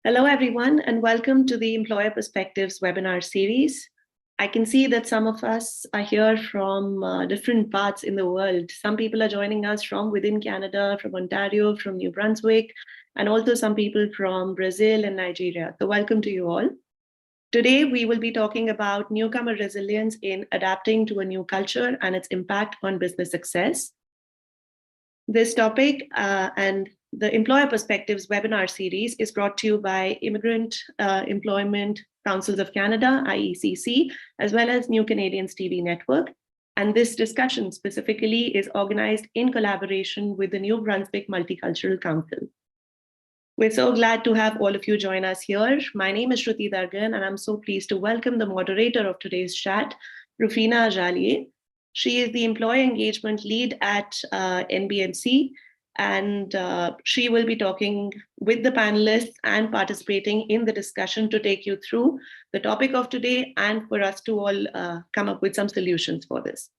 Hello, everyone, and welcome to the Employer Perspectives webinar series. I can see that some of us are here from different parts in the world. Some people are joining us from within Canada, from Ontario, from New Brunswick, and also some people from Brazil and Nigeria. So welcome to you all. Today, we will be talking about newcomer resilience in adapting to a new culture and its impact on business success. This topic and the Employer Perspectives webinar series is brought to you by Immigrant Employment Councils of Canada, IECC, as well as New Canadians TV Network. And this discussion specifically is organized in collaboration with the New Brunswick Multicultural Council. We're so glad to have all of you join us here. My name is Shruti Dargan, and I'm so pleased to welcome the moderator of today's chat, Rufina Ajalieh. She is the Employee Engagement Lead at NBMC, and she will be talking with the panelists and participating in the discussion to take you through the topic of today and for us to all come up with some solutions for this.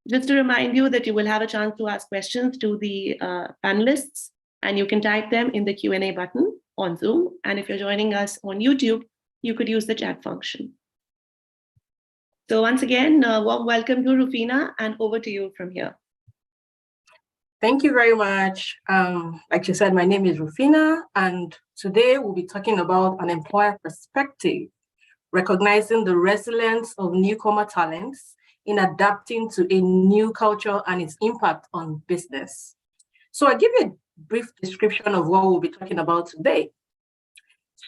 Just to remind you that you will have a chance to ask questions to the panelists, and you can type them in the Q&A button on Zoom. And if you're joining us on YouTube, you could use the chat function. So once again, warm welcome to Rufina, and over to you from here. Thank you very much. Like you said, my name is Rufina, and today we'll be talking about an employer perspective, recognizing the resilience of newcomer talents in adapting to a new culture and its impact on business. So I'll give you a brief description of what we'll be talking about today.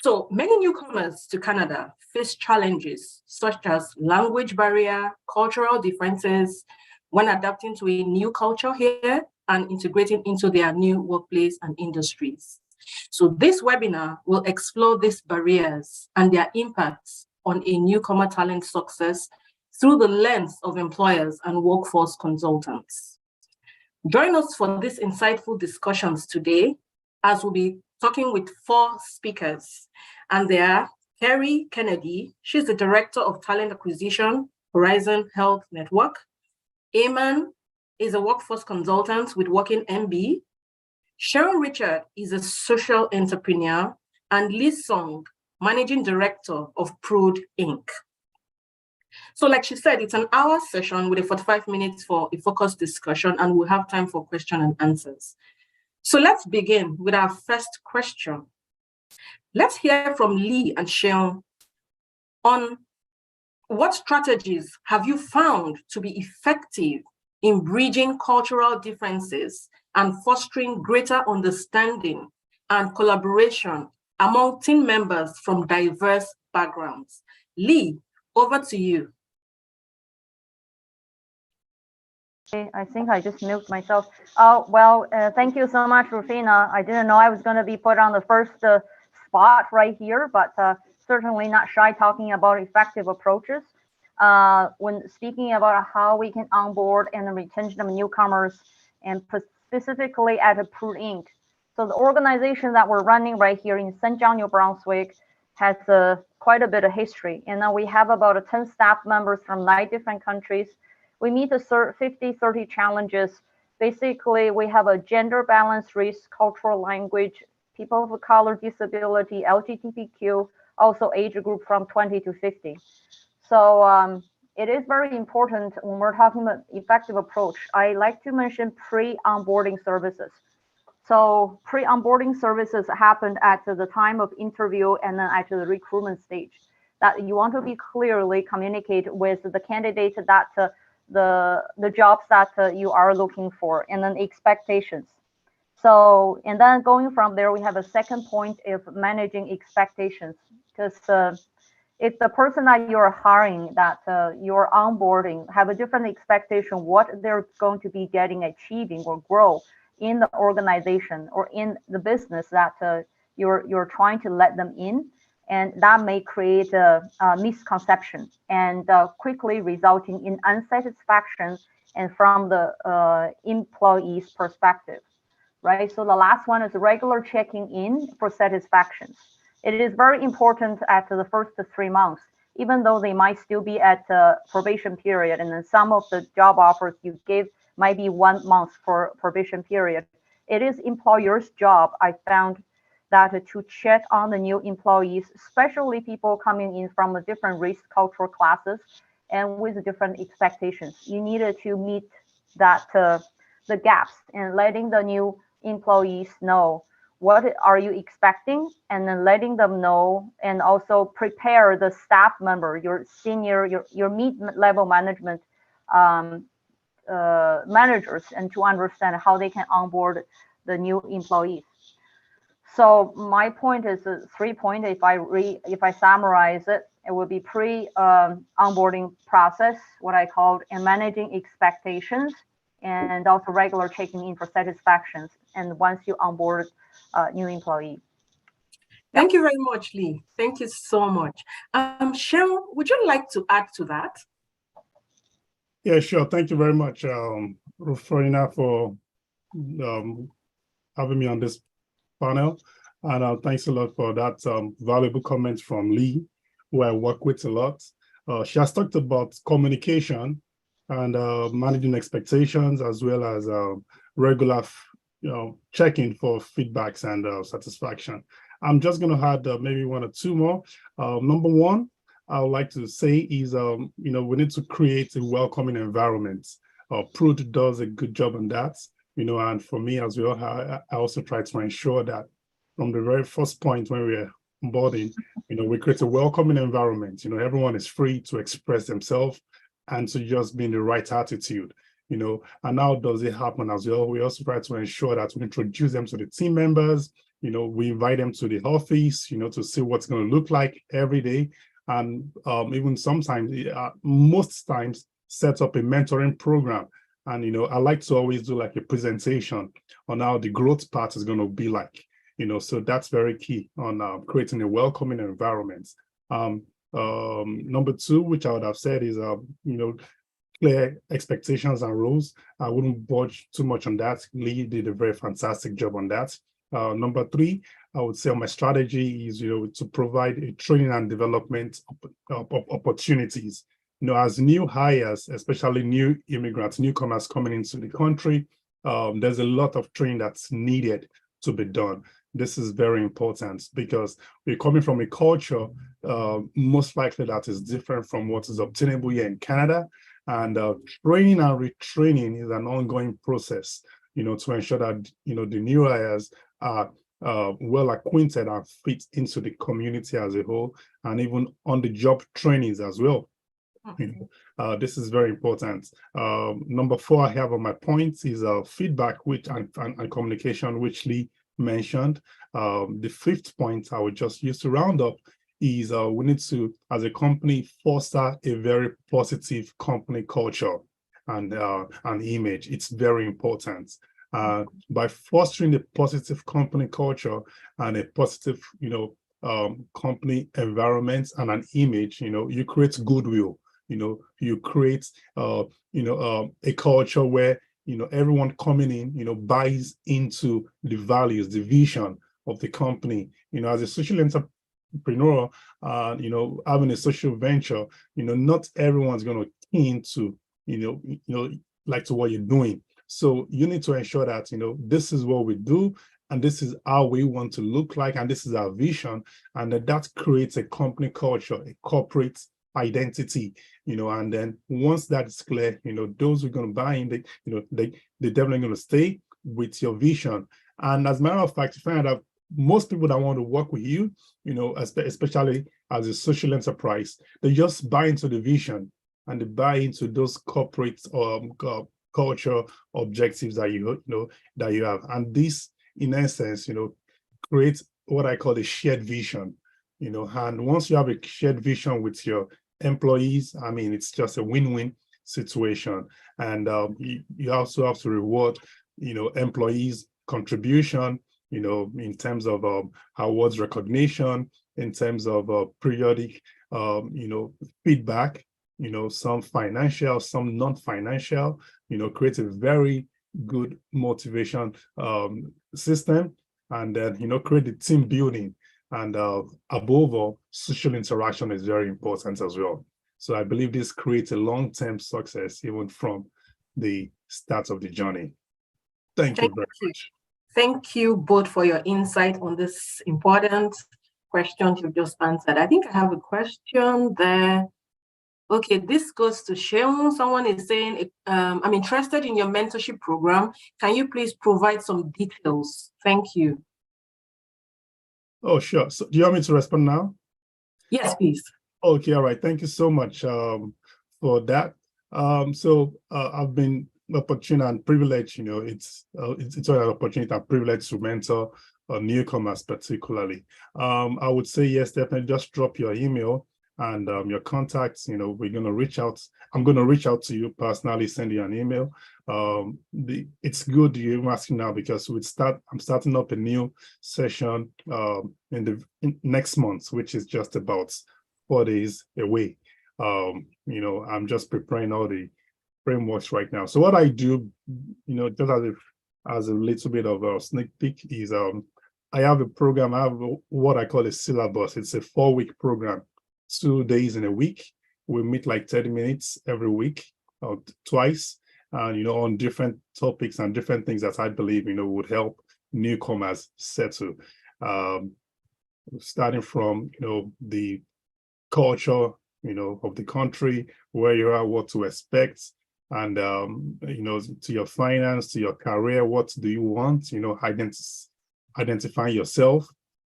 So many newcomers to Canada face challenges such as language barrier, cultural differences when adapting to a new culture here and integrating into their new workplace and industries. So this webinar will explore these barriers and their impacts on a newcomer talent success through the lens of employers and workforce consultants. Join us for these insightful discussions today, as we'll be talking with 4 speakers, and they are Kerry Kennedy. She's the Director of Talent Acquisition, Horizon Health Network. Ayman is a workforce consultant with WorkingNB. Seun Richard is a social entrepreneur, and Seun, Managing Director of PRUDE Inc. So like she said, it's an hour session with a 45 minutes for a focused discussion, and we'll have time for question and answers. So let's begin with our first question. Let's hear from Lee and Seun on what strategies have you found to be effective in bridging cultural differences and fostering greater understanding and collaboration among team members from diverse backgrounds. Lee, over to you. I think I just muted myself. Thank you so much, Rufina. I didn't know I was going to be put on the first spot right here, but certainly not shy talking about effective approaches. When speaking about how we can onboard and the retention of newcomers, and specifically at PRUDE Inc. So the organization that we're running right here in St. John, New Brunswick has quite a bit of history. And now we have about 10 staff members from 9 different countries. We meet the 50-30 challenges. Basically, we have a gender balance, race, cultural language, people of color, disability, LGBTQ, also age group from 20 to 50. So it is very important when we're talking about effective approach. I like to mention pre-onboarding services. So pre-onboarding services happened at the time of interview and then at the recruitment stage. That you want to be clearly communicate with the candidate that the jobs that you are looking for, and then expectations. So, and then going from there, we have a second point of managing expectations, because if the person that you're hiring, that you're onboarding, have a different expectation, what they're going to be getting, achieving, or grow in the organization or in the business that you're trying to let them in. And that may create a misconception and quickly resulting in unsatisfaction and from the employee's perspective, right? So the last one is regular checking in for satisfaction. It is very important at the first 3 months, even though they might still be at the probation period. And then some of the job offers you give might be 1 month for probation period. It is employer's job, I found, that to check on the new employees, especially people coming in from a different race, cultural classes, and with different expectations. You needed to meet that the gaps and letting the new employees know what are you expecting, and then letting them know, and also prepare the staff member, your senior, your mid-level management managers, and to understand how they can onboard the new employees. So my point is 3 points. If I summarize it, it would be onboarding process, what I called, and managing expectations, and also regular checking in for satisfactions. And once you onboard new employee. Thank you very much, Lee. Thank you so much. Seun, would you like to add to that? Yeah, sure. Thank you very much, Rufina, for having me on this panel. And thanks a lot for that valuable comments from Lee, who I work with a lot. She has talked about communication and managing expectations, as well as regular checking for feedbacks and satisfaction. I'm just going to add maybe 1 or 2 more. Number 1, I would like to say is, we need to create a welcoming environment. PRUDE does a good job on that, and for me as well, I also try to ensure that from the very first point when we're onboarding, we create a welcoming environment. Everyone is free to express themselves and to just be in the right attitude, and how does it happen as well? We also try to ensure that we introduce them to the team members. We invite them to the office, to see what's going to look like every day. And even sometimes, most times, set up a mentoring program. And, I like to always do like a presentation on how the growth path is going to be like, so that's very key on creating a welcoming environment. Number 2, which I would have said is, clear expectations and rules. I wouldn't budge too much on that. Lee did a very fantastic job on that. Number 3, I would say my strategy is, to provide a training and development opportunities. As new hires, especially new immigrants, newcomers coming into the country, there's a lot of training that's needed to be done. This is very important because we're coming from a culture, most likely that is different from what is obtainable here in Canada. And training and retraining is an ongoing process, to ensure that, the new hires are well acquainted and fit into the community as a whole, and even on the job trainings as well. This is very important. Number 4 I have on my points is feedback and communication, which Lee mentioned. The 5th point I would just use to round up is we need to, as a company, foster a very positive company culture and image. It's very important. By fostering a positive company culture and a positive, company environment and an image, you create goodwill. You create, a culture where, everyone coming in, buys into the values, the vision of the company. As a social entrepreneur, having a social venture, not everyone's going to keen to, like to what you're doing. So you need to ensure that, this is what we do, and this is how we want to look like, and this is our vision, and that creates a company culture, a corporate identity, and then once that is clear, those who are going to buy in, they're definitely going to stay with your vision. And as a matter of fact, you find out most people that want to work with you, especially as a social enterprise, they just buy into the vision and they buy into those corporate culture objectives that you have. And this, in essence, creates what I call a shared vision. And once you have a shared vision with your employees, I mean, it's just a win-win situation. And you also have to reward, employees' contribution, in terms of awards recognition, in terms of periodic, feedback, some financial, some non-financial, create a very good motivation system, and then, create the team building. And above all, social interaction is very important as well. So I believe this creates a long-term success even from the start of the journey. Thank you very much. Thank you both for your insight on this important question you've just answered. I think I have a question there. Okay, this goes to Seun. Someone is saying, I'm interested in your mentorship program. Can you please provide some details? Thank you. Oh, sure. So do you want me to respond now? Yes, please. Okay, all right. Thank you so much for that. I've been opportunity and privilege, it's an opportunity and privilege to mentor newcomers particularly. I would say yes, definitely just drop your email and your contacts. We're going to reach out. I'm going to reach out to you personally, send you an email. It's good you're asking now because I'm starting up a new session in next month, which is just about 4 days away. I'm just preparing all the frameworks right now. So what I do, just as a little bit of a sneak peek is I have a program. I have what I call a syllabus. It's a 4-week program, 2 days in a week. We meet like 30 minutes every week, twice, and on different topics and different things that I believe would help newcomers settle. Starting from the culture of the country, where you are, what to expect, and to your finance, to your career, what do you want, identify yourself,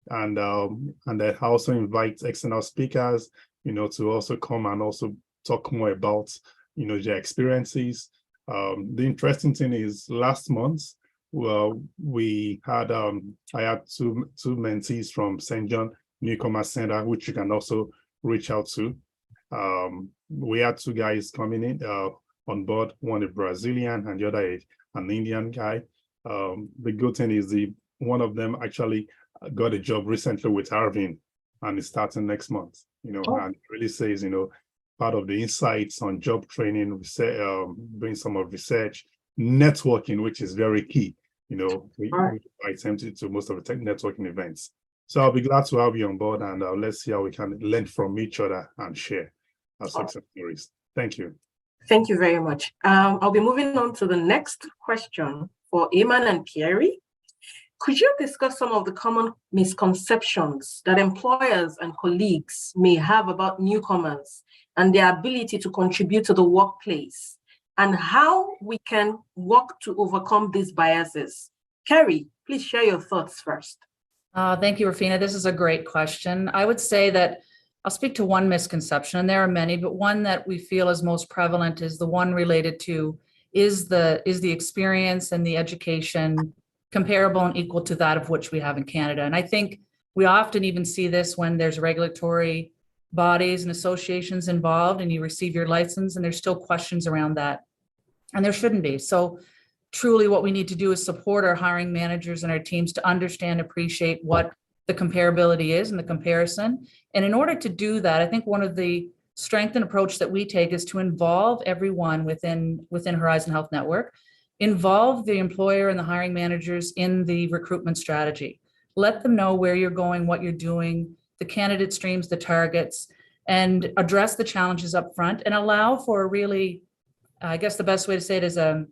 and then also invite external speakers to also come and also talk more about their experiences. The interesting thing is last month, we had I had two mentees from St. John Newcomer Center, which you can also reach out to. We had 2 guys coming in on board, one a Brazilian and the other an Indian guy. The good thing is one of them actually got a job recently with Arvin and is starting next month, and it really says, part of the insights on job training, doing some of research, networking, which is very key. We attempted to most of the tech networking events. So I'll be glad to have you on board, and let's see how we can learn from each other and share our success stories. Thank you. Thank you very much. I'll be moving on to the next question for Ayman and Kerry. Could you discuss some of the common misconceptions that employers and colleagues may have about newcomers and their ability to contribute to the workplace, and how we can work to overcome these biases? Kerry, please share your thoughts first. Thank you, Rufina. This is a great question. I would say that I'll speak to one misconception, and there are many, but one that we feel is most prevalent is the one related to is the experience and the education comparable and equal to that of which we have in Canada. And I think we often even see this when there's regulatory bodies and associations involved and you receive your license, and there's still questions around that. And there shouldn't be. So truly what we need to do is support our hiring managers and our teams to understand, appreciate what the comparability is and the comparison. And in order to do that, I think one of the strength and approach that we take is to involve everyone within Horizon Health Network, involve the employer and the hiring managers in the recruitment strategy. Let them know where you're going, what you're doing, the candidate streams, the targets, and address the challenges up front and allow for a really, I guess the best way to say it is a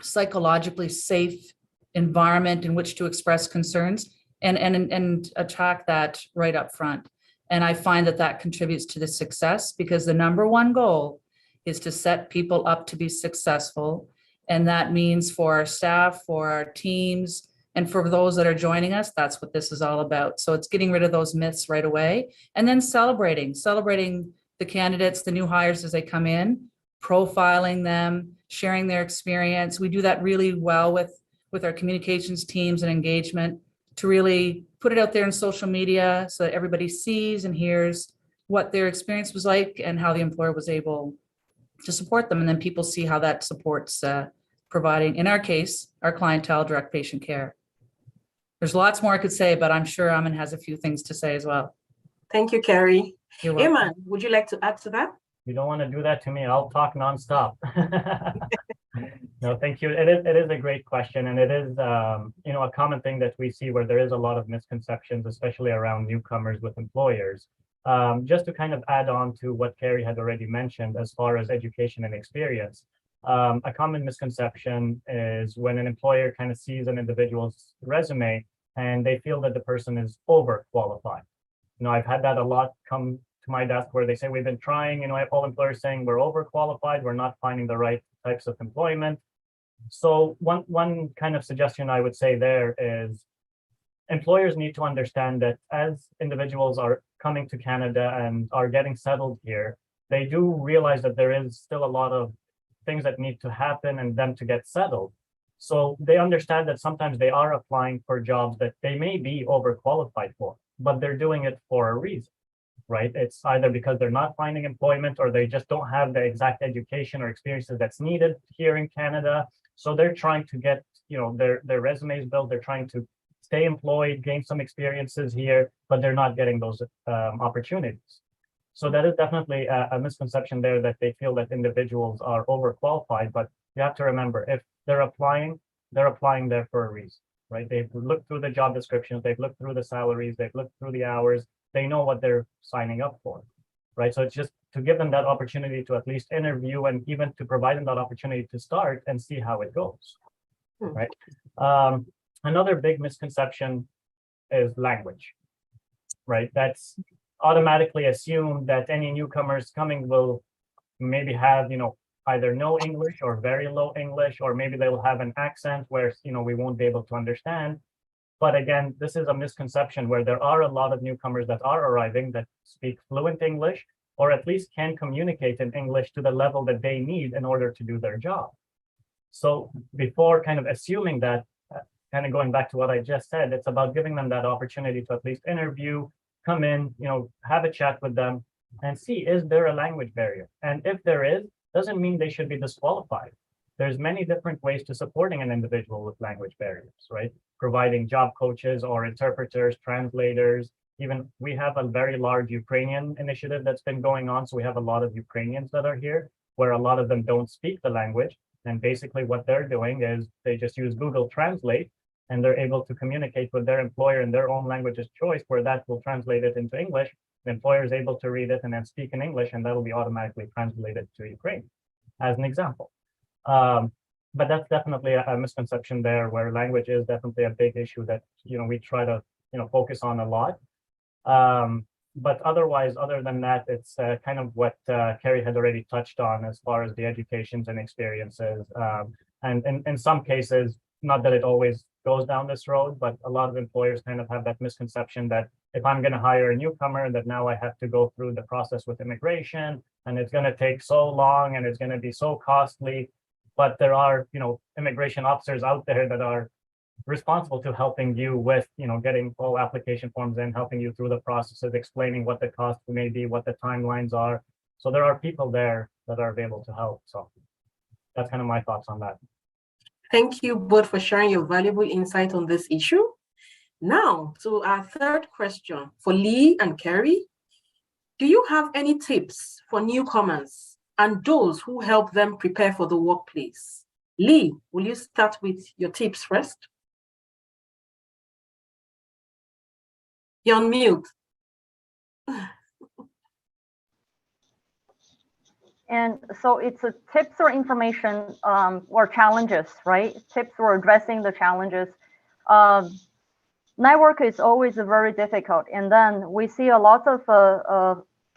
psychologically safe environment in which to express concerns and attack that right up front. And I find that contributes to the success, because the number one goal is to set people up to be successful. And that means for our staff, for our teams, and for those that are joining us, that's what this is all about. So it's getting rid of those myths right away, and then celebrating the candidates, the new hires as they come in, profiling them, sharing their experience. We do that really well with our communications teams and engagement, to really put it out there in social media so that everybody sees and hears what their experience was like and how the employer was able to support them. And then people see how that supports providing, in our case, our clientele direct patient care. There's lots more I could say, but I'm sure Ayman has a few things to say as well. Thank you, Kerry. You're welcome. Ayman, would you like to add to that? You don't want to do that to me. I'll talk nonstop. No, thank you. It is a great question, and it is a common thing that we see where there is a lot of misconceptions, especially around newcomers with employers. Just to kind of add on to what Kerry had already mentioned as far as education and experience, A common misconception is when an employer kind of sees an individual's resume and they feel that the person is overqualified. I've had that a lot come to my desk where they say, we've been trying, I have all employers saying we're overqualified, we're not finding the right types of employment. So one kind of suggestion I would say there is employers need to understand that as individuals are coming to Canada and are getting settled here, they do realize that there is still a lot of things that need to happen and them to get settled. So they understand that sometimes they are applying for jobs that they may be overqualified for, but they're doing it for a reason, right? It's either because they're not finding employment or they just don't have the exact education or experiences that's needed here in Canada. So they're trying to get, their resumes built. They're trying to stay employed, gain some experiences here, but they're not getting those opportunities. So that is definitely a misconception there, that they feel that individuals are overqualified. But you have to remember, if they're applying there for a reason, right? They've looked through the job descriptions, they've looked through the salaries, they've looked through the hours, they know what they're signing up for, right? So it's just to give them that opportunity to at least interview and even to provide them that opportunity to start and see how it goes, right? Another big misconception is language, right? That's automatically assumed that any newcomers coming will maybe have, either no English or very low English, or maybe they will have an accent where, we won't be able to understand. But again, this is a misconception where there are a lot of newcomers that are arriving that speak fluent English, or at least can communicate in English to the level that they need in order to do their job. So before kind of assuming that, kind of going back to what I just said, it's about giving them that opportunity to at least interview, come in, have a chat with them and see, is there a language barrier? And if there is, doesn't mean they should be disqualified. There's many different ways to supporting an individual with language barriers, right? Providing job coaches or interpreters, translators. Even we have a very large Ukrainian initiative that's been going on. So we have a lot of Ukrainians that are here, where a lot of them don't speak the language. And basically what they're doing is they just use Google Translate, and they're able to communicate with their employer in their own language of choice, where that will translate it into English. The employer is able to read it and then speak in English, and that will be automatically translated to Ukrainian, as an example. But that's definitely a misconception there, where language is definitely a big issue that we try to focus on a lot. But otherwise, other than that, it's kind of what Kerry had already touched on as far as the educations and experiences. And in some cases, not that it always goes down this road, but a lot of employers kind of have that misconception that if I'm going to hire a newcomer, that now I have to go through the process with immigration, and it's going to take so long and it's going to be so costly. But there are, immigration officers out there that are responsible to helping you with, getting all application forms in, helping you through the processes, explaining what the cost may be, what the timelines are. So there are people there that are able to help. So that's kind of my thoughts on that. Thank you both for sharing your valuable insight on this issue. Now, to our third question for Lee and Kerry. Do you have any tips for newcomers and those who help them prepare for the workplace? Lee, will you start with your tips first? You're on mute. And so it's a tips or information or challenges, right? Tips for addressing the challenges. Network is always very difficult. And then we see a lot of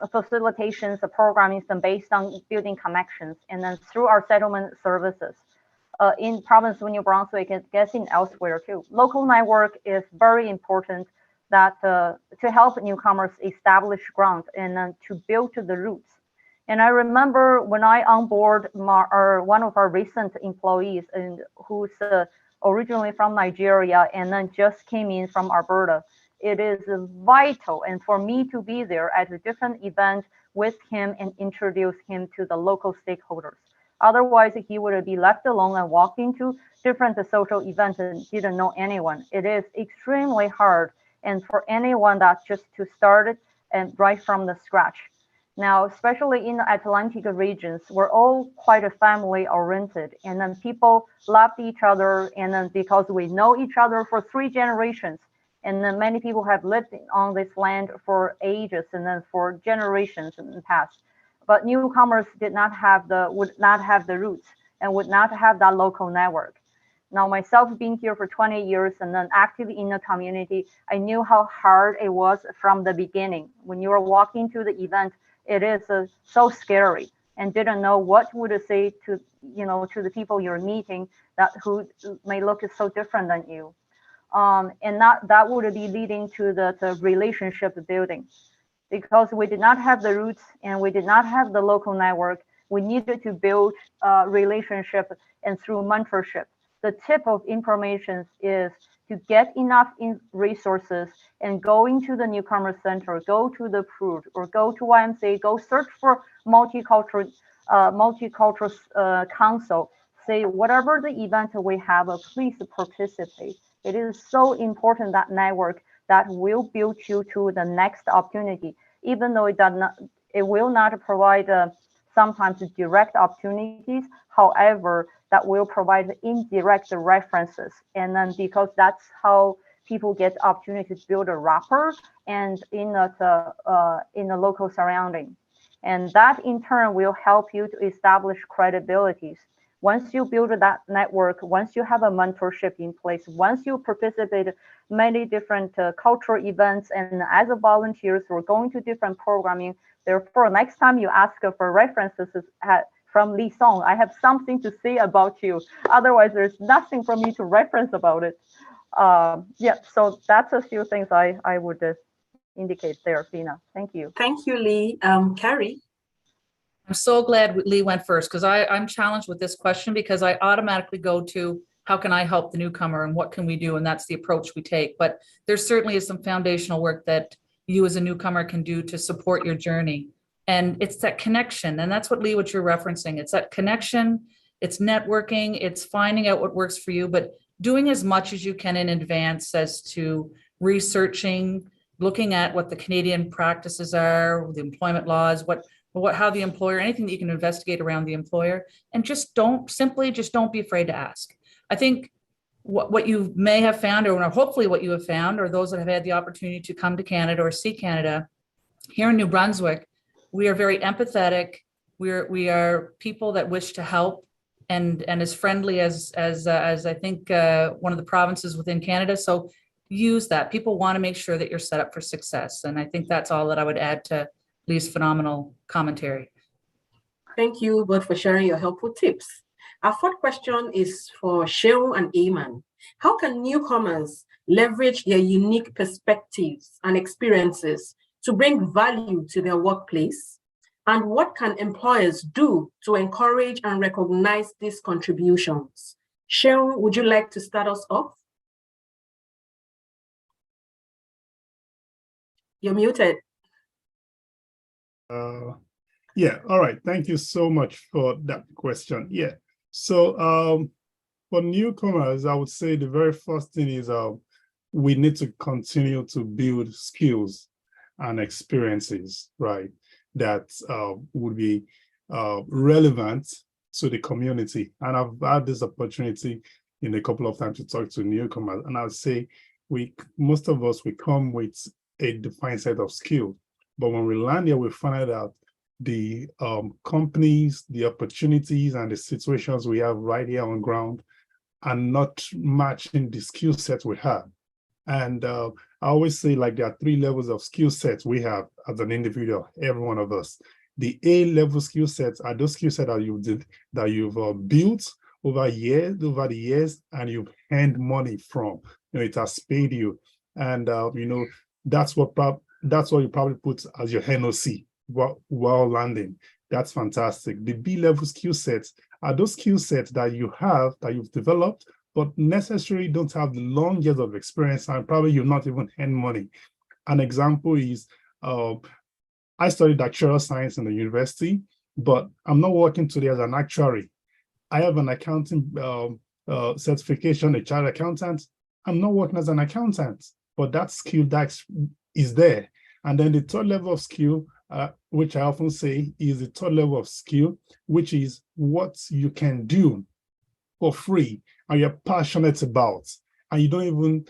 facilitations, the programming is based on building connections. And then through our settlement services in province of New Brunswick, and guessing elsewhere too. Local network is very important that to help newcomers establish ground and then to build to the roots. And I remember when I onboard one of our recent employees, and who's originally from Nigeria and then just came in from Alberta, it is vital and for me to be there at a different event with him and introduce him to the local stakeholders. Otherwise, he would be left alone and walk into different social events and didn't know anyone. It is extremely hard, and for anyone that just to start it and right from the scratch. Now, especially in the Atlantic regions, we're all quite a family oriented, and then people loved each other, and then because we know each other for 3 generations, and then many people have lived on this land for ages and then for generations in the past. But newcomers would not have the roots, and would not have that local network. Now, myself being here for 20 years and then active in the community, I knew how hard it was from the beginning. When you are walking to the event, it is so scary, and didn't know what would say to, to the people you're meeting that who may look so different than you. And that would be leading to the relationship building. Because we did not have the roots and we did not have the local network, we needed to build a relationship, and through mentorship. The tip of information is to get enough resources and going to the Newcomer Center, go to the PRUDE, or go to YMCA, go search for multicultural council. Say whatever the event we have, please participate. It is so important, that network that will build you to the next opportunity, even though it will not provide sometimes direct opportunities. However, that will provide indirect references. And then because that's how people get opportunity to build a rapport and in the local surrounding. And that in turn will help you to establish credibilities. Once you build that network, once you have a mentorship in place, once you participate many different cultural events, and as a volunteers, we're going to different programming. Therefore, next time you ask for references from Lee Song, I have something to say about you. Otherwise, there's nothing for me to reference about it. Yeah, so that's a few things I would indicate there, Fina. Thank you. Thank you, Lee. Kerry? I'm so glad Lee went first, because I'm challenged with this question, because I automatically go to how can I help the newcomer and what can we do? And that's the approach we take. But there certainly is some foundational work that you as a newcomer can do to support your journey. And it's that connection. And that's what you're referencing. It's that connection, it's networking, it's finding out what works for you, but doing as much as you can in advance as to researching, looking at what the Canadian practices are, the employment laws, how the employer, anything that you can investigate around the employer, and just don't be afraid to ask. I think what you may have found, or hopefully what you have found, or those that have had the opportunity to come to Canada or see Canada, here in New Brunswick, we are very empathetic. We are people that wish to help, and as friendly as I think one of the provinces within Canada. So use that. People want to make sure that you're set up for success, and I think that's all that I would add to Lee's phenomenal commentary. Thank you both for sharing your helpful tips. Our fourth question is for Seun and Ayman. How can newcomers leverage their unique perspectives and experiences to bring value to their workplace? And what can employers do to encourage and recognize these contributions? Seun, would you like to start us off? You're muted. Yeah, all right. Thank you so much for that question. Yeah, so for newcomers, I would say the very first thing is we need to continue to build skills and experiences, right, that would be relevant to the community. And I've had this opportunity in a couple of times to talk to newcomers, and I would say most of us, we come with a defined set of skills. But when we land here, we find out the companies, the opportunities, and the situations we have right here on ground are not matching the skill sets we have. And I always say, like, there are 3 levels of skill sets we have as an individual, every one of us. The A-level skill sets are those skill sets that you've built over the years, and you've earned money from. It has paid you, and that's what you probably put as your NOC while landing. That's fantastic. The B-level skill sets are those skill sets that you've developed, but necessarily don't have the long years of experience, and probably you've not even earned money. An example is, I studied actuarial science in the university, but I'm not working today as an actuary. I have an accounting certification, a chartered accountant. I'm not working as an accountant, but that skill that is there. And then the third level of skill, which I often say is the third level of skill, which is what you can do for free and you're passionate about, and you don't even,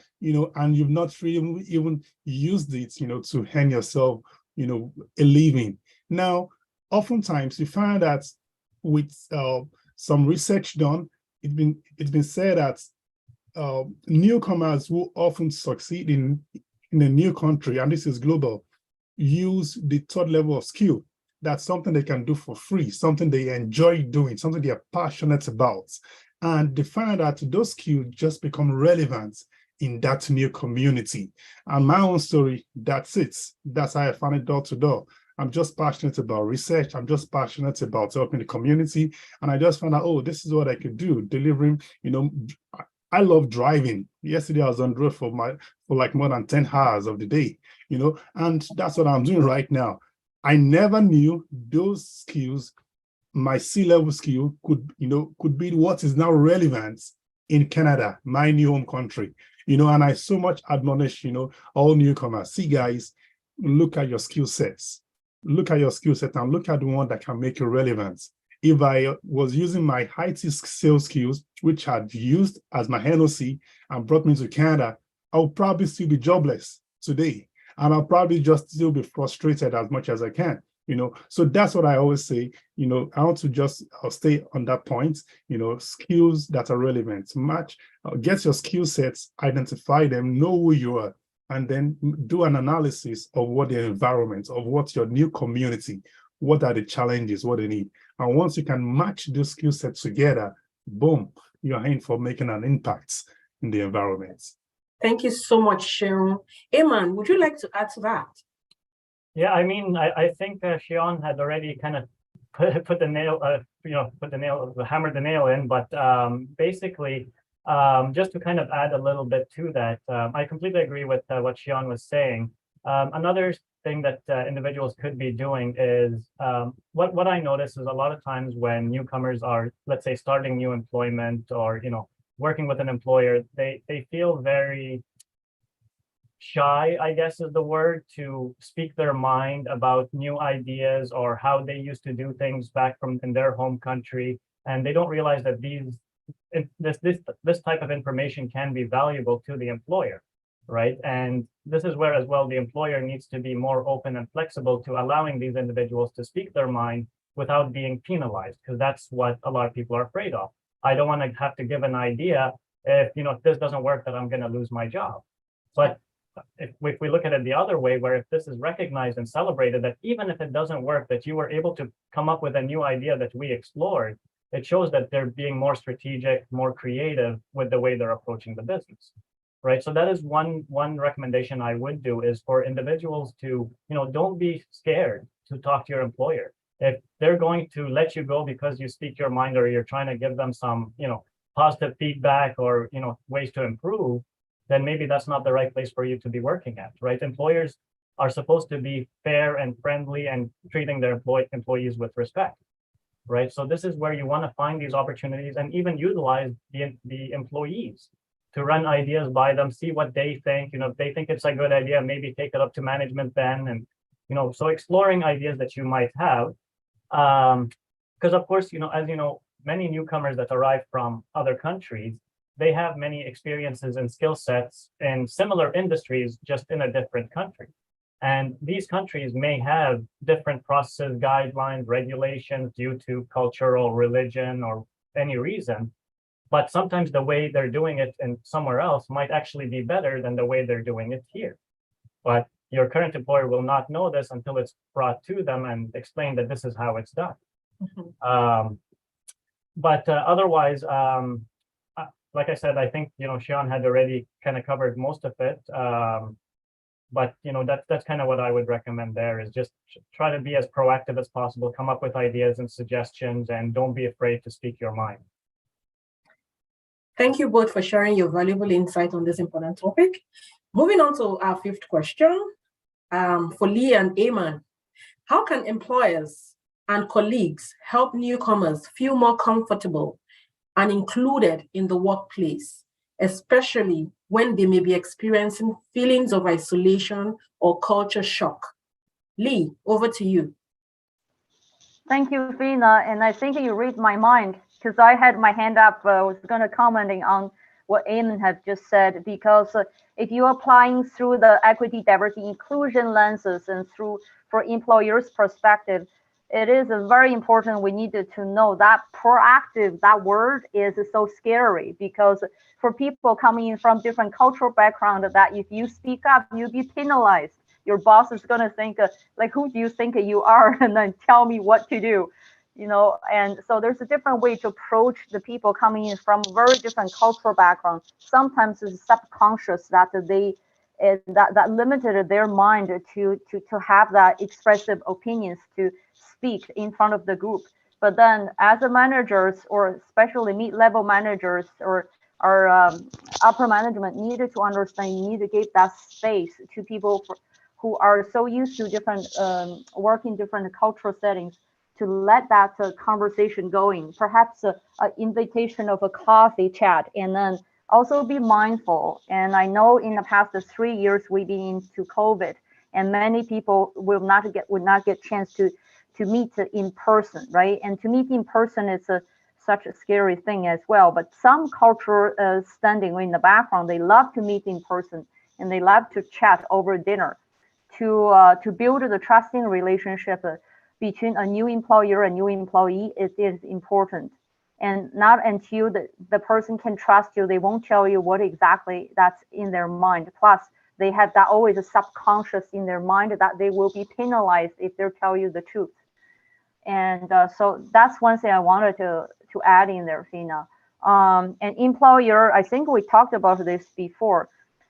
and you've not really even used it, to earn yourself, a living. Now, oftentimes you find that with some research done. It's been said that newcomers who often succeed in a new country, and this is global, use the third level of skill. That's something they can do for free, something they enjoy doing, something they are passionate about. And they find that those skills just become relevant in that new community. And my own story, that's it. That's how I found it door to door. I'm just passionate about research. I'm just passionate about helping the community. And I just found out, oh, this is what I could do, delivering, I love driving. Yesterday I was on the road for like more than 10 hours of the day, and that's what I'm doing right now. I never knew those skills, my C-level skill could be what is now relevant in Canada, my new home country, and I so much admonish, all newcomers. See, guys, look at your skill sets. Look at your skill set and look at the one that can make you relevant. If I was using my IT sales skills, which I'd used as my NOC and brought me to Canada, I would probably still be jobless today. And I'll probably just still be frustrated as much as I can, So that's what I always say, I want to I'll stay on that point, skills that are relevant, get your skill sets, identify them, know who you are, and then do an analysis of what the environment, of what your new community, what are the challenges, what they need. And once you can match those skill sets together, boom, you're in for making an impact in the environment. Thank you so much, Seun. Ayman, would you like to add to that? Yeah, I mean, I think Seun had already kind of put the nail, hammered the nail in, but basically, just to kind of add a little bit to that, I completely agree with what Seun was saying. Another thing that individuals could be doing is what I notice is a lot of times when newcomers are, let's say, starting new employment or working with an employer, they feel very shy, I guess is the word, to speak their mind about new ideas or how they used to do things back in their home country, and they don't realize that this type of information can be valuable to the employer, right? And this is where as well the employer needs to be more open and flexible to allowing these individuals to speak their mind without being penalized, because that's what a lot of people are afraid of. I don't want to have to give an idea if this doesn't work, that I'm going to lose my job. But if we look at it the other way, where if this is recognized and celebrated, that even if it doesn't work, that you were able to come up with a new idea that we explored, it shows that they're being more strategic, more creative with the way they're approaching the business, right? So that is one recommendation I would do, is for individuals to, don't be scared to talk to your employer. If they're going to let you go because you speak your mind, or you're trying to give them some, positive feedback or, ways to improve, then maybe that's not the right place for you to be working at, right? Employers are supposed to be fair and friendly and treating their employees with respect, right? So this is where you want to find these opportunities and even utilize the employees to run ideas by them, see what they think. If they think it's a good idea, maybe take it up to management then. And, so exploring ideas that you might have. Because of course, as many newcomers that arrive from other countries, they have many experiences and skill sets in similar industries, just in a different country. And these countries may have different processes, guidelines, regulations due to cultural, religion, or any reason. But sometimes the way they're doing it in somewhere else might actually be better than the way they're doing it here. But your current employer will not know this until it's brought to them and explained that this is how it's done. Mm-hmm. But otherwise, like I said, I think, Seun had already kind of covered most of it. But, that's kind of what I would recommend there, is just try to be as proactive as possible, come up with ideas and suggestions, and don't be afraid to speak your mind. Thank you both for sharing your valuable insight on this important topic. Moving on to our fifth question, for Lee and Ayman. How can employers and colleagues help newcomers feel more comfortable and included in the workplace, especially when they may be experiencing feelings of isolation or culture shock? Lee, over to you. Thank you, Fina. And I think you read my mind, because I had my hand up. I was going to commenting on what Ayman had just said, because if you're applying through the equity, diversity, inclusion lenses and for employers' perspective, it is very important. We needed to know that proactive, that word is so scary, because for people coming in from different cultural background, that if you speak up, you'll be penalized. Your boss is going to think, like, who do you think you are? And then tell me what to do, you know? And so there's a different way to approach the people coming in from very different cultural background. Sometimes it's subconscious that that limited their mind to have that expressive opinions, to speak in front of the group. But then as a managers, or especially mid-level managers or upper management, needed to understand, you need to give that space to people who are so used to different work in different cultural settings, to let that conversation going. Perhaps an invitation of a coffee chat, and then also be mindful. And I know in the past 3 years we've been into COVID, and many people would not get chance to meet in person, right? And to meet in person is such a scary thing as well. But some culture standing in the background, they love to meet in person, and they love to chat over dinner, to build the trusting relationship between a new employer and new employee. It is important. And not until the person can trust you, they won't tell you what exactly that's in their mind. Plus, they have that always a subconscious in their mind that they will be penalized if they tell you the truth. And so that's one thing I wanted to add in there, Fina. And employer, I think we talked about this before.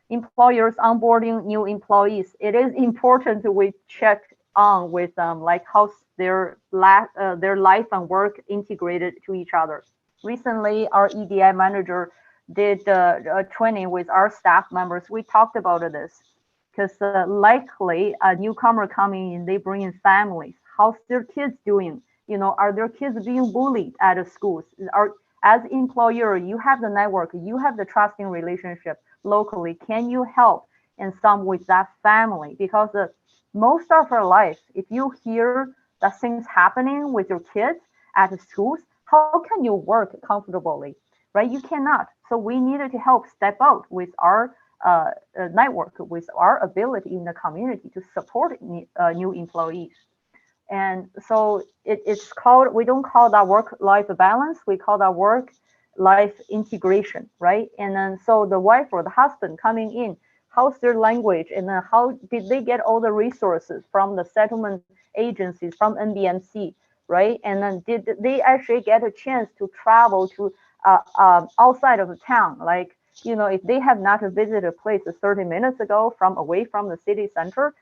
Employers onboarding new employees, it is important we check on with them, like how's their life and work integrated to each other. Recently, our EDI manager did a training with our staff members. We talked about this, because likely a newcomer coming in, they bring in families. How's their kids doing? You know, are their kids being bullied at the schools? As employer, you have the network, you have the trusting relationship locally. Can you help in some with that family? Because most of our life, if you hear that things happening with your kids at the schools, how can you work comfortably, right? You cannot. So we needed to help step out with our network, with our ability in the community to support new employees. And so it's called, we don't call that work-life balance, we call that work-life integration, right? And then so the wife or the husband coming in, how's their language, and then how did they get all the resources from the settlement agencies, from NBMC, right? And then did they actually get a chance to travel to outside of the town? Like, you know, if they have not visited a place 30 minutes ago from away from the city center,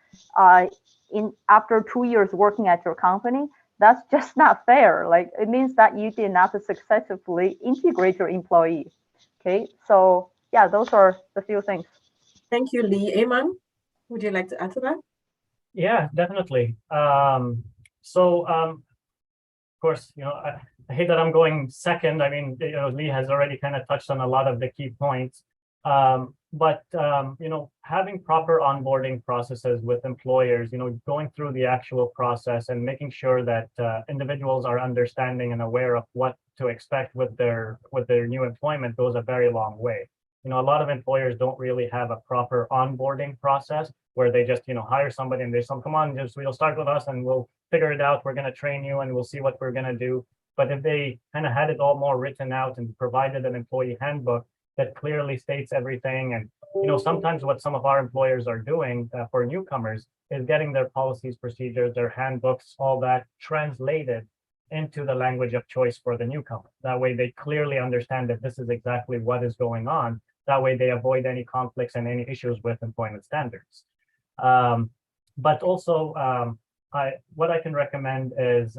after 2 years working at your company, that's just not fair. Like, it means that you did not successfully integrate your employees. Okay, so yeah, those are the few things. Thank you, Lee. Ayman, would you like to add to that? Yeah, definitely. Of course, you know, I hate that I'm going second. I mean, you know, Lee has already kind of touched on a lot of the key points. You know, having proper onboarding processes with employers, you know, going through the actual process and making sure that individuals are understanding and aware of what to expect with their new employment goes a very long way. You know, a lot of employers don't really have a proper onboarding process where they just, you know, hire somebody and they say, come on, you'll start with us and we'll figure it out. We're going to train you and we'll see what we're going to do. But if they kind of had it all more written out and provided an employee handbook that clearly states everything, and, you know, sometimes what some of our employers are doing for newcomers is getting their policies, procedures, their handbooks, all that translated into the language of choice for the newcomer. That way they clearly understand that this is exactly what is going on. That way they avoid any conflicts and any issues with employment standards. But also, what I can recommend is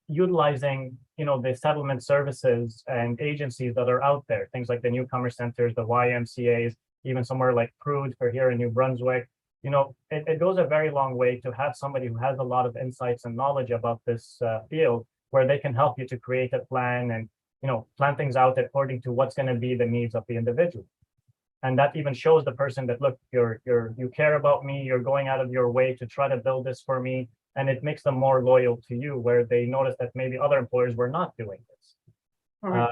utilizing, you know, the settlement services and agencies that are out there, things like the newcomer centers, the YMCAs, even somewhere like PRUDE for here in New Brunswick. You know, it goes a very long way to have somebody who has a lot of insights and knowledge about this field, where they can help you to create a plan and, you know, plan things out according to what's going to be the needs of the individual. And that even shows the person that, look, you care about me, you're going out of your way to try to build this for me. And it makes them more loyal to you, where they notice that maybe other employers were not doing this. Right.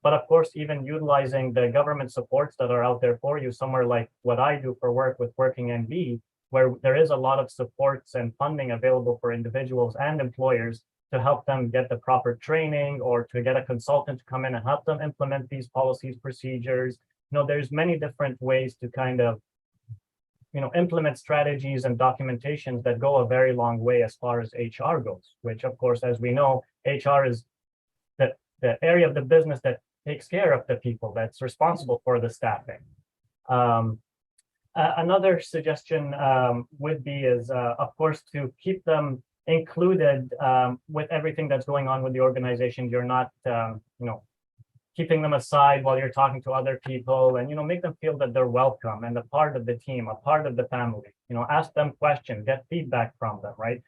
But of course, even utilizing the government supports that are out there for you, somewhere like what I do for work with WorkingNB, where there is a lot of supports and funding available for individuals and employers to help them get the proper training or to get a consultant to come in and help them implement these policies, procedures. There's many different ways to kind of, implement strategies and documentations that go a very long way as far as HR goes, which of course, as we know, HR is the area of the business that takes care of the people, that's responsible for the staffing. Another suggestion would be is, of course, to keep them included with everything that's going on with the organization. You're not, keeping them aside while you're talking to other people, and make them feel that they're welcome and a part of the team, a part of the family. Ask them questions, get feedback from them. Right.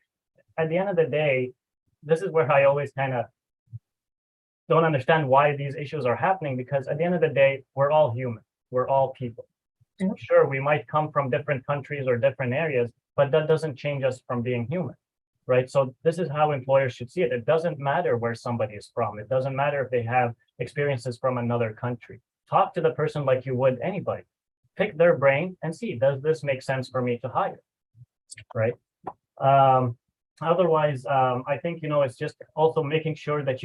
At the end of the day, this is where I always kind of don't understand why these issues are happening, because at the end of the day, we're all human. We're all people. Sure, we might come from different countries or different areas, but that doesn't change us from being human, right? So this is how employers should see it. It doesn't matter where somebody is from. It doesn't matter if they have experiences from another country. Talk to the person like you would anybody. Pick their brain and see, does this make sense for me to hire, right? Otherwise, I think, it's just also making sure that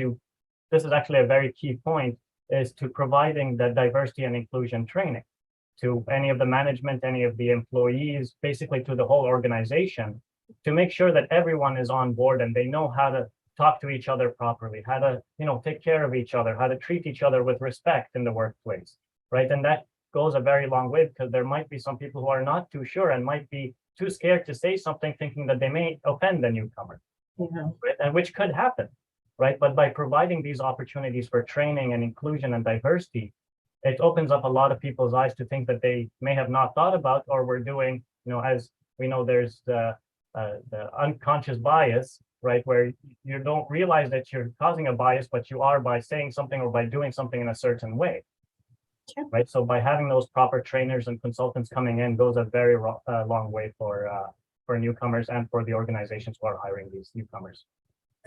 this is actually a very key point, is to providing the diversity and inclusion training to any of the management, any of the employees, basically to the whole organization, to make sure that everyone is on board and they know how to talk to each other properly, how to, take care of each other, how to treat each other with respect in the workplace, right? And that goes a very long way, because there might be some people who are not too sure and might be too scared to say something, thinking that they may offend the newcomer, right? And which could happen, right? But by providing these opportunities for training and inclusion and diversity, it opens up a lot of people's eyes to think that they may have not thought about or were doing, as we know, there's the unconscious bias, right? Where you don't realize that you're causing a bias, but you are by saying something or by doing something in a certain way, right? So by having those proper trainers and consultants coming in goes a very long way for newcomers and for the organizations who are hiring these newcomers.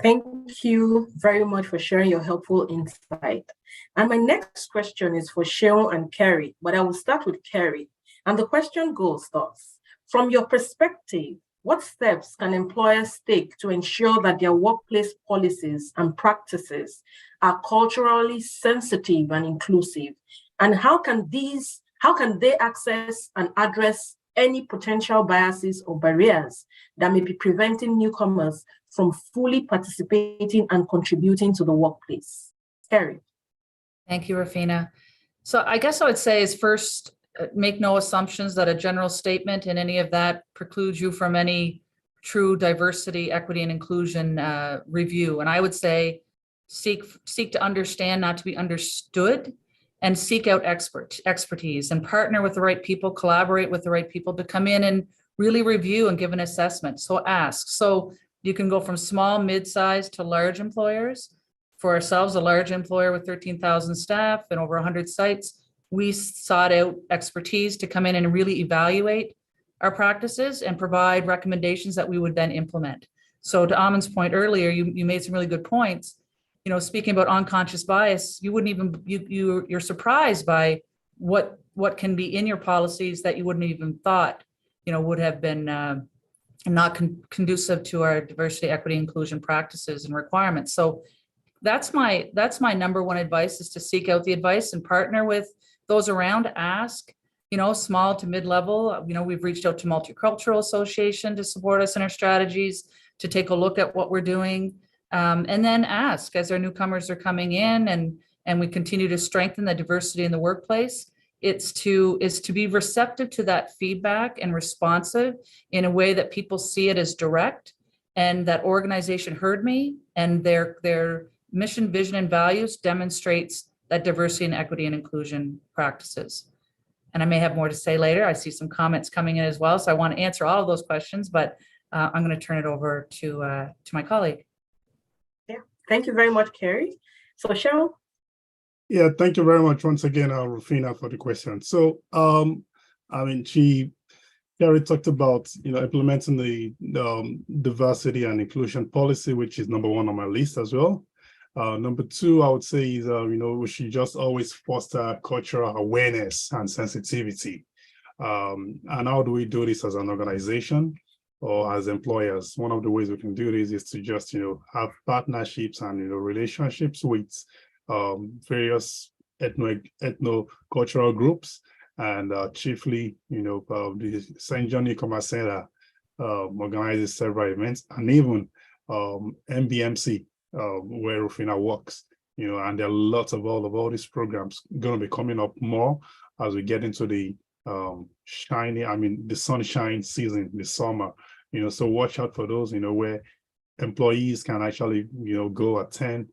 Thank you very much for sharing your helpful insight. And my next question is for Seun and Kerry, but I will start with Kerry. And the question goes thus: from your perspective, what steps can employers take to ensure that their workplace policies and practices are culturally sensitive and inclusive? And how can they access and address any potential biases or barriers that may be preventing newcomers from fully participating and contributing to the workplace? Kerry. Thank you, Rafina. So I guess I would say is first, make no assumptions that a general statement in any of that precludes you from any true diversity, equity, and inclusion review. And I would say seek to understand, not to be understood, and seek out expertise and partner with the right people, collaborate with the right people to come in and really review and give an assessment. So ask. So you can go from small, mid-sized to large employers. For ourselves, a large employer with 13,000 staff and over 100 sites, we sought out expertise to come in and really evaluate our practices and provide recommendations that we would then implement. So to Ayman's point earlier, you made some really good points. Speaking about unconscious bias, you wouldn't even, you're surprised by what can be in your policies that you wouldn't even thought, would have been not conducive to our diversity, equity, inclusion practices and requirements. So that's my number one advice, is to seek out the advice and partner with those around. Ask, small to mid-level. We've reached out to Multicultural Association to support us in our strategies, to take a look at what we're doing. And then ask, as our newcomers are coming in and we continue to strengthen the diversity in the workplace, is to be receptive to that feedback and responsive in a way that people see it as direct, and that organization heard me, and their mission, vision, and values demonstrates that diversity and equity and inclusion practices. And I may have more to say later. I see some comments coming in as well, so I want to answer all of those questions, but I'm going to turn it over to my colleague. Thank you very much, Kerry. So, Seun? Yeah, thank you very much once again, Rufina, for the question. So, Kerry talked about, implementing the diversity and inclusion policy, which is number one on my list as well. Number two, I would say is, we should just always foster cultural awareness and sensitivity. And how do we do this as an organization or as employers? One of the ways we can do this is to just, have partnerships and, relationships with various ethno-cultural groups, and chiefly, the St. John Newcomer Center organizes several events, and even MBMC, where Rufina works, and there are lots of all these programs going to be coming up more as we get into the the sunshine season, the summer, so watch out for those, where employees can actually, go attend,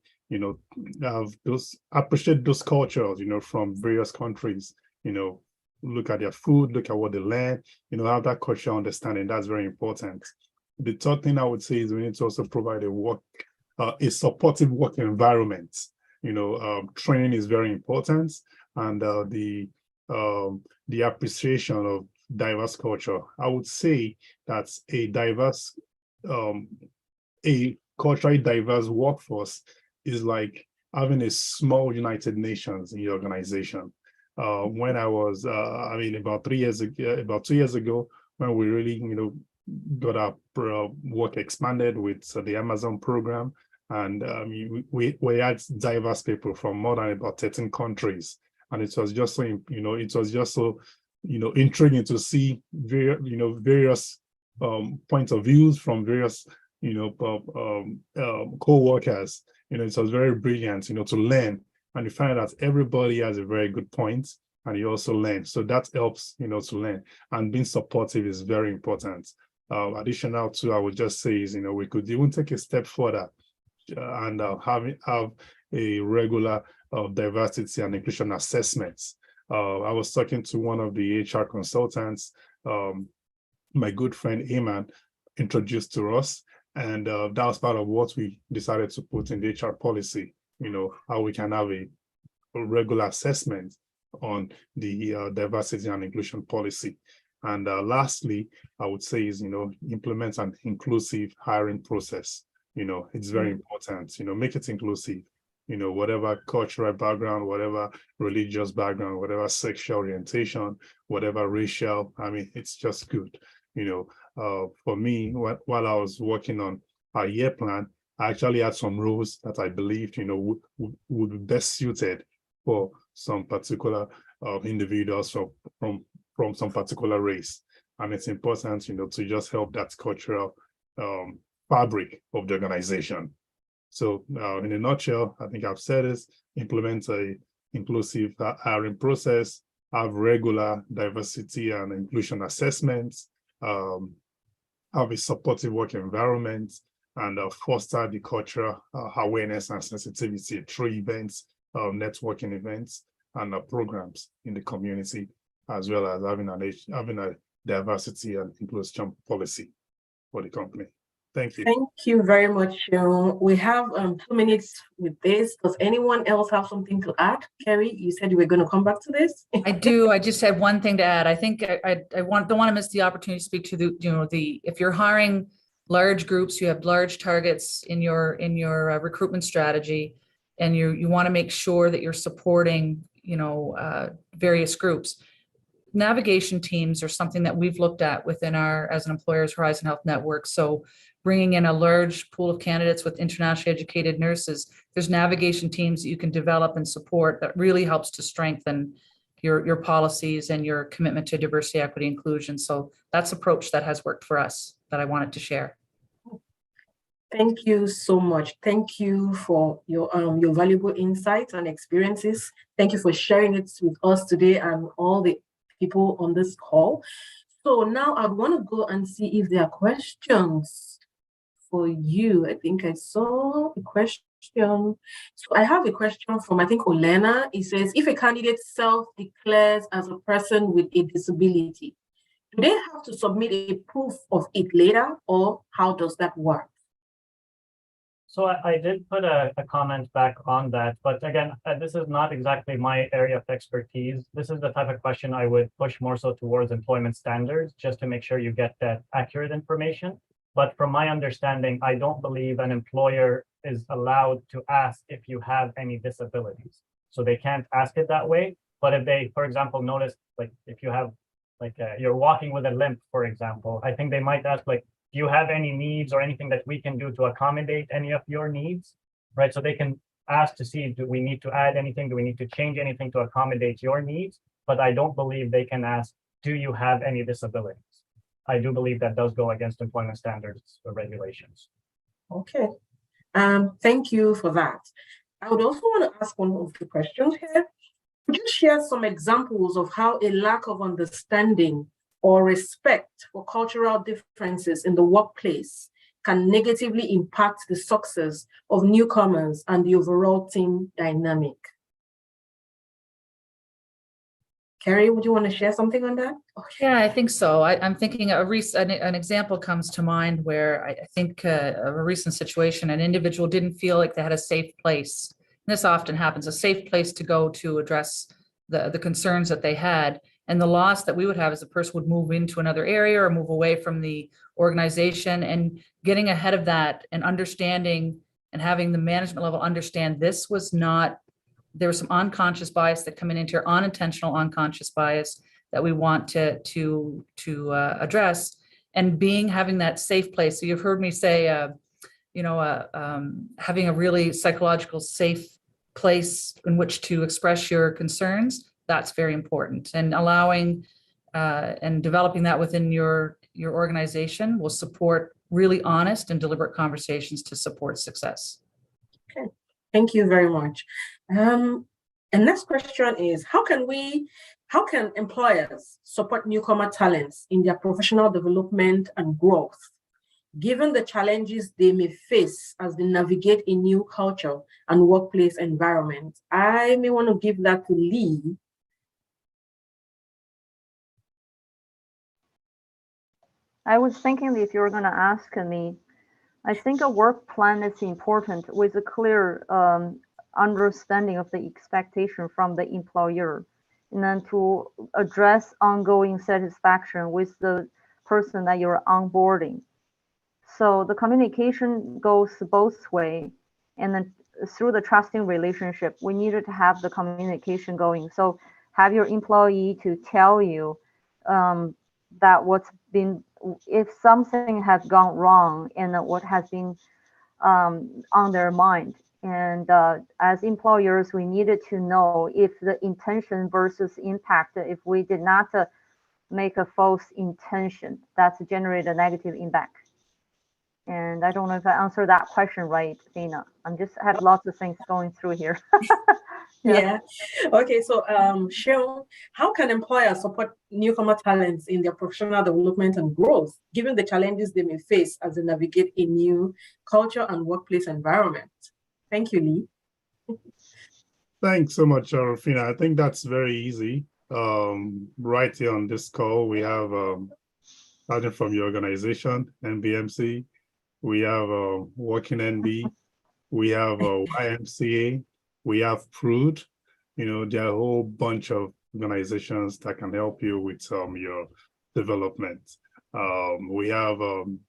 appreciate those cultures, from various countries, look at their food, look at what they learn, have that cultural understanding. That's very important. The third thing I would say is we need to also provide a supportive work environment. Training is very important, and the appreciation of diverse culture. I would say that a culturally diverse workforce is like having a small United Nations in your organization. When I was, about 2 years ago, when we really, got our work expanded with the Amazon program, and we had diverse people from more than about 13 countries, and it was just so, intriguing to see various points of views from various co-workers. It was very brilliant, to learn, and you find that everybody has a very good point, and you also learn. So that helps, to learn, and being supportive is very important. Additional to, I would just say is, we could even take a step further and have a regular diversity and inclusion assessments. I was talking to one of the HR consultants, my good friend Ayman introduced to us, and that was part of what we decided to put in the HR policy, how we can have a regular assessment on the diversity and inclusion policy. And lastly, I would say is, implement an inclusive hiring process. It's very important, make it inclusive, whatever cultural background, whatever religious background, whatever sexual orientation, whatever racial, it's just good. For me, while I was working on our year plan, I actually had some roles that I believed, would be best suited for some particular individuals from some particular race. And it's important, to just help that cultural fabric of the organization. So in a nutshell, I think I've said this: implement a inclusive hiring process, have regular diversity and inclusion assessments, have a supportive work environment, and foster the cultural awareness and sensitivity through events, networking events, and programs in the community, as well as having a diversity and inclusion policy for the company. Thank you. Thank you very much, Seun. We have 2 minutes with this. Does anyone else have something to add? Kerry, you said you were going to come back to this. I do. I just had one thing to add. I think I don't want to miss the opportunity to speak to the if you're hiring large groups, you have large targets in your recruitment strategy, and you want to make sure that you're supporting various groups. Navigation teams are something that we've looked at within as an employer's Horizon Health Network. So bringing in a large pool of candidates with internationally educated nurses, there's navigation teams that you can develop and support that really helps to strengthen your policies and your commitment to diversity, equity, inclusion. So that's an approach that has worked for us that I wanted to share. Thank you so much. Thank you for your valuable insights and experiences. Thank you for sharing it with us today and all the people on this call. So now I want to go and see if there are questions for you. I think I saw a question. So I have a question from, I think, Olena. It says, if a candidate self-declares as a person with a disability, do they have to submit a proof of it later, or how does that work? So I did put a comment back on that, but again, this is not exactly my area of expertise. This is the type of question I would push more so towards employment standards, just to make sure you get that accurate information. But from my understanding, I don't believe an employer is allowed to ask if you have any disabilities. So they can't ask it that way. But if they, for example, notice, like if you have you're walking with a limp, for example, I think they might ask like, do you have any needs or anything that we can do to accommodate any of your needs, right? So they can ask to see, do we need to add anything? Do we need to change anything to accommodate your needs? But I don't believe they can ask, do you have any disabilities? I do believe that does go against employment standards or regulations. Okay. Thank you for that. I would also want to ask one of the questions here. Could you share some examples of how a lack of understanding or respect for cultural differences in the workplace can negatively impact the success of newcomers and the overall team dynamic? Kerry, would you want to share something on that? Okay. Yeah, I think so. I'm thinking an example comes to mind where I think a recent situation, an individual didn't feel like they had a safe place. And this often happens, a safe place to go to address the concerns that they had. And the loss that we would have is the person would move into another area or move away from the organization, and getting ahead of that and understanding and having the management level understand this was not, there was some unconscious bias that coming into your unintentional unconscious bias that we want to address, and having that safe place. So you've heard me say, having a really psychological safe place in which to express your concerns, that's very important. And allowing and developing that within your organization will support really honest and deliberate conversations to support success. Okay, thank you very much. And next question is, how can employers support newcomer talents in their professional development and growth, given the challenges they may face as they navigate a new culture and workplace environment? I may want to give that to Lee. I was thinking if you were going to ask me, I think a work plan is important with a clear understanding of the expectation from the employer, and then to address ongoing satisfaction with the person that you're onboarding. So the communication goes both ways, and then through the trusting relationship, we needed to have the communication going. So have your employee to tell you that what's been, if something has gone wrong and what has been on their mind. And as employers, we needed to know if the intention versus impact, if we did not make a false intention, that's generate a negative impact. And I don't know if I answered that question right, Tina. I'm just had lots of things going through here. Yeah. Okay. So, Seun, how can employers support newcomer talents in their professional development and growth, given the challenges they may face as they navigate a new culture and workplace environment? Thank you, Lee. Thanks so much, Rufina. I think that's very easy. Right here on this call, we have starting from your organization, NBMC, we have WorkingNB, we have YMCA, we have PRUDE. There are a whole bunch of organizations that can help you with your development. We have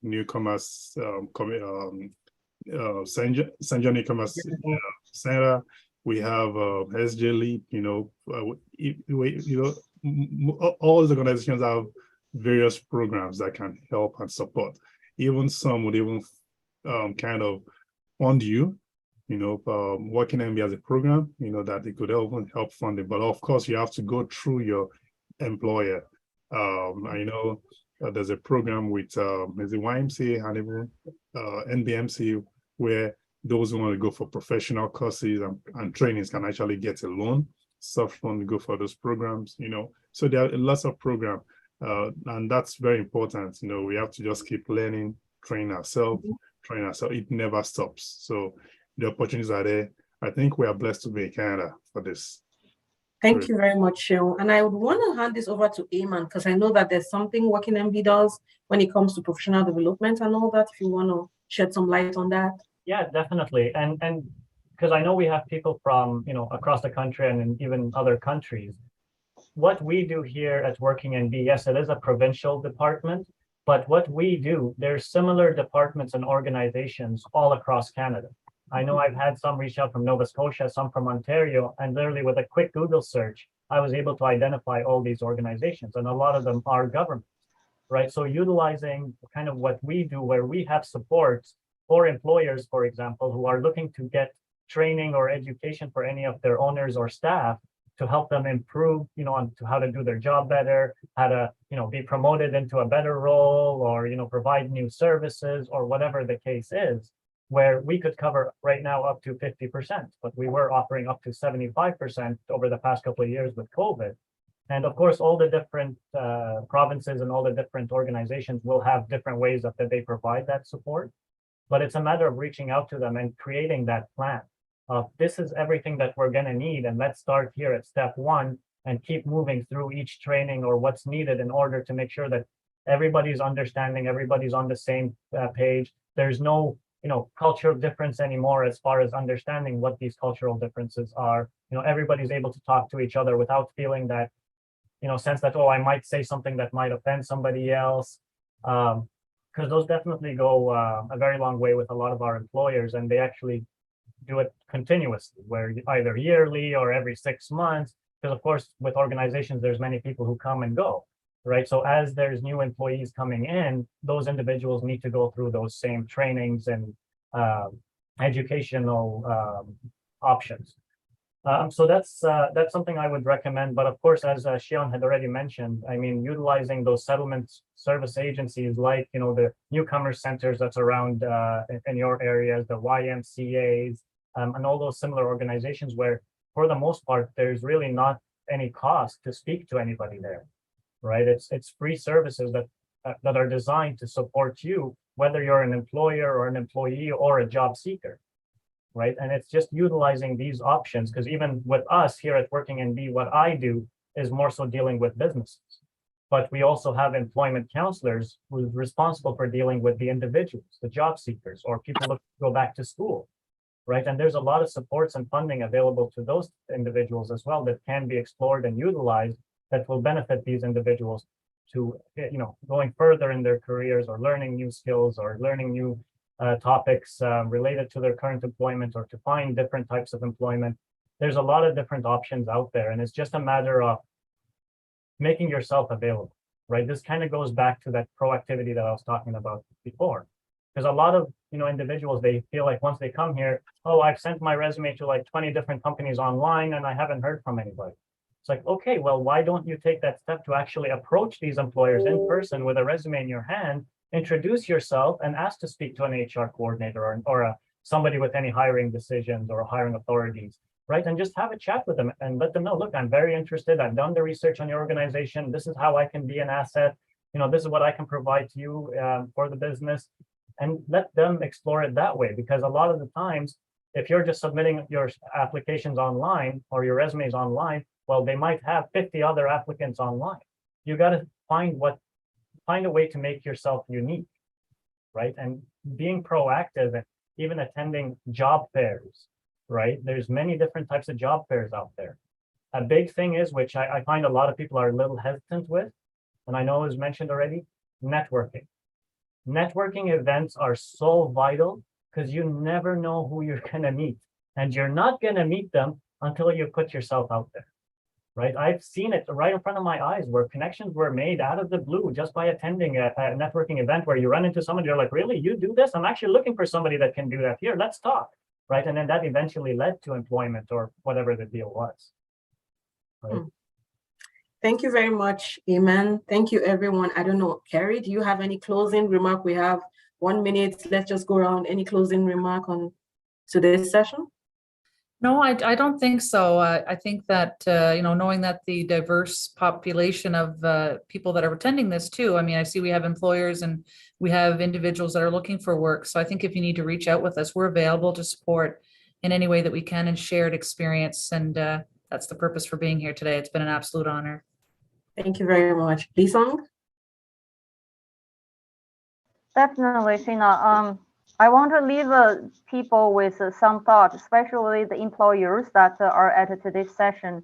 newcomers, Sanjo Newcomers Center. We have SJ Leap. All the organizations have various programs that can help and support. Even some would even kind of fund you. WorkingNB as a program, that it could help fund it. But of course, you have to go through your employer. I know there's a program with there's a YMCA and even NBMC where those who want to go for professional courses and trainings can actually get a loan, soft loan to go for those programs. So there are lots of programs, and that's very important. We have to just keep learning, train ourselves. It never stops. So the opportunities are there. I think we are blessed to be in Canada for this. Thank you very much, Seun. And I would want to hand this over to Ayman, because I know that there's something WorkingNB does when it comes to professional development and all that, if you want to shed some light on that. Yeah, definitely. And because I know we have people from, across the country and even other countries. What we do here at WorkingNB, yes, it is a provincial department, but what we do, there's similar departments and organizations all across Canada. I know I've had some reach out from Nova Scotia, some from Ontario, and literally with a quick Google search, I was able to identify all these organizations, and a lot of them are governments, right? So utilizing kind of what we do, where we have support for employers, for example, who are looking to get training or education for any of their owners or staff to help them improve, on to how to do their job better, how to, be promoted into a better role, or, provide new services, or whatever the case is, where we could cover right now up to 50%, but we were offering up to 75% over the past couple of years with COVID. And of course, all the different provinces and all the different organizations will have different ways that they provide that support. But it's a matter of reaching out to them and creating that plan of this is everything that we're going to need. And let's start here at step one and keep moving through each training or what's needed in order to make sure that everybody's understanding, everybody's on the same page. There's no cultural difference anymore as far as understanding what these cultural differences are. Everybody's able to talk to each other without feeling that, sense that, oh, I might say something that might offend somebody else. Because those definitely go a very long way with a lot of our employers, and they actually do it continuously, where either yearly or every 6 months, because of course, with organizations, there's many people who come and go, right? So as there's new employees coming in, those individuals need to go through those same trainings and educational options. So that's something I would recommend. But of course, as Seun had already mentioned, I mean, utilizing those settlement service agencies like, the newcomer centers that's around in your areas, the YMCAs, and all those similar organizations where, for the most part, there's really not any cost to speak to anybody there, right? It's free services that are designed to support you, whether you're an employer or an employee or a job seeker. Right. And it's just utilizing these options, because even with us here at WorkingNB, what I do is more so dealing with businesses. But we also have employment counselors who's responsible for dealing with the individuals, the job seekers, or people looking to go back to school. Right. And there's a lot of supports and funding available to those individuals as well that can be explored and utilized that will benefit these individuals to, going further in their careers or learning new skills or learning new topics related to their current employment, or to find different types of employment. There's a lot of different options out there, and it's just a matter of making yourself available, right? This kind of goes back to that proactivity that I was talking about before, because a lot of individuals, they feel like once they come here, oh, I've sent my resume to like 20 different companies online and I haven't heard from anybody. It's like, okay, well, why don't you take that step to actually approach these employers in person with a resume in your hand, introduce yourself, and ask to speak to an HR coordinator or somebody with any hiring decisions or hiring authorities, right? And just have a chat with them and let them know, look, I'm very interested. I've done the research on your organization. This is how I can be an asset. This is what I can provide to you for the business, and let them explore it that way. Because a lot of the times, if you're just submitting your applications online or your resumes online, well, they might have 50 other applicants online. You got to find a way to make yourself unique, right? And being proactive and even attending job fairs, right? There's many different types of job fairs out there. A big thing is, which I find a lot of people are a little hesitant with, and I know it was mentioned already, networking. Networking events are so vital because you never know who you're going to meet, and you're not going to meet them until you put yourself out there. Right, I've seen it right in front of my eyes where connections were made out of the blue just by attending a networking event, where you run into somebody, you're like, really, you do this? I'm actually looking for somebody that can do that. Here, let's talk, right? And then that eventually led to employment or whatever the deal was. Right? Thank you very much, Ayman. Thank you, everyone. I don't know, Kerry, do you have any closing remark? We have 1 minute. Let's just go around. Any closing remark on today's session? No, I don't think so. I think that, knowing that the diverse population of people that are attending this too, I mean, I see we have employers and we have individuals that are looking for work. So I think if you need to reach out with us, we're available to support in any way that we can and shared experience. And that's the purpose for being here today. It's been an absolute honor. Thank you very much. Lisong? Definitely, Sheena. I want to leave people with some thought, especially the employers that are at today's session.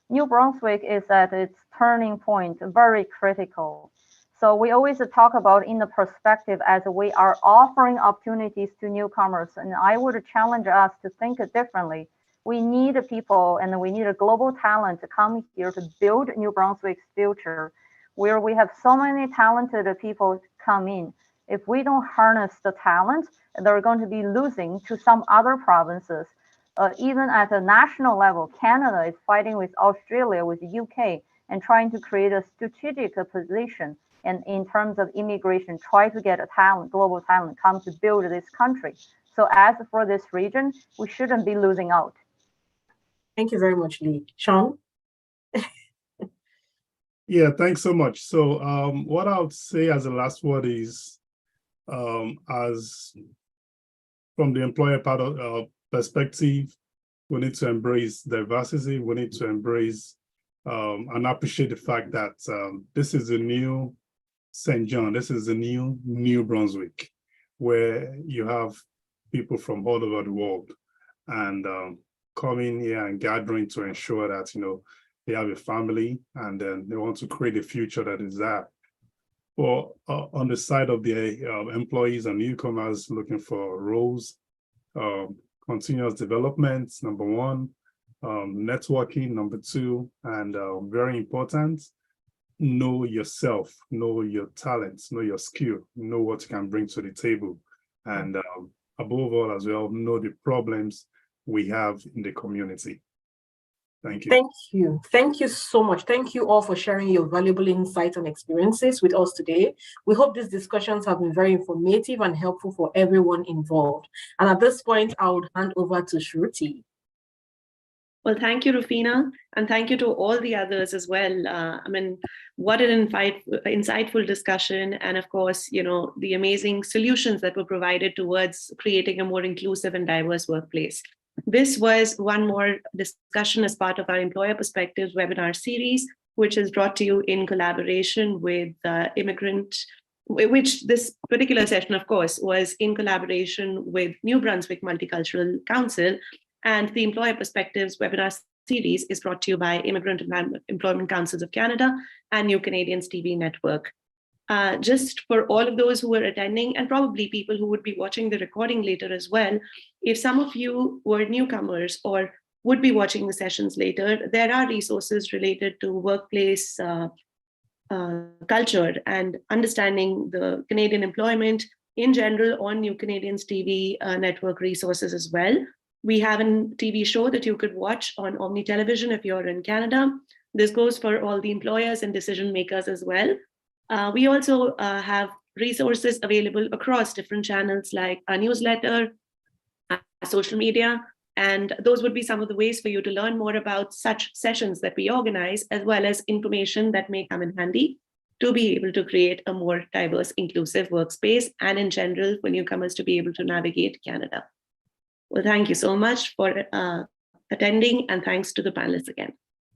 New Brunswick is at its turning point, very critical. So we always talk about in the perspective as we are offering opportunities to newcomers, and I would challenge us to think differently. we need people and we need a global talent to come here to build New Brunswick's future, where we have so many talented people come in. If we don't harness the talent, they're going to be losing to some other provinces. Even at a national level, Canada is fighting with Australia, with the UK, and trying to create a strategic position. And in terms of immigration, try to get a talent, global talent, come to build this country. So as for this region, we shouldn't be losing out. Thank you very much, Lee. Sean? Yeah, thanks so much. So what I would say as a last word is, as from the employer part of perspective, we need to embrace diversity. We need to embrace and appreciate the fact that this is a new St. John. This is a new New Brunswick, where you have people from all over the world and coming here and gathering to ensure that, you know, they have a family and then they want to create a future that is that. Or on the side of the employees and newcomers looking for roles, continuous development, number one, networking, number two, and very important, know yourself, know your talents, know your skill, know what you can bring to the table. And above all as well, know the problems we have in the community. Thank you. Thank you. Thank you so much. Thank you all for sharing your valuable insights and experiences with us today. We hope these discussions have been very informative and helpful for everyone involved. And at this point, I would hand over to Shruti. Well, thank you, Rufina, and thank you to all the others as well. I mean, what an insightful discussion, and of course, you know, the amazing solutions that were provided towards creating a more inclusive and diverse workplace. This was one more discussion as part of our Employer Perspectives webinar series, which is brought to you in collaboration with which this particular session, of course, was in collaboration with New Brunswick Multicultural Council, and the Employer Perspectives webinar series is brought to you by Immigrant Employment Councils of Canada and New Canadians TV Network. Just for all of those who were attending, and probably people who would be watching the recording later as well, if some of you were newcomers or would be watching the sessions later, there are resources related to workplace culture and understanding the Canadian employment in general on New Canadians TV Network resources as well. We have a TV show that you could watch on Omni Television if you're in Canada. This goes for all the employers and decision makers as well. We also have resources available across different channels like our newsletter, social media, and those would be some of the ways for you to learn more about such sessions that we organize, as well as information that may come in handy to be able to create a more diverse, inclusive workspace, and in general for newcomers to be able to navigate Canada. Well, thank you so much for attending, and thanks to the panelists again.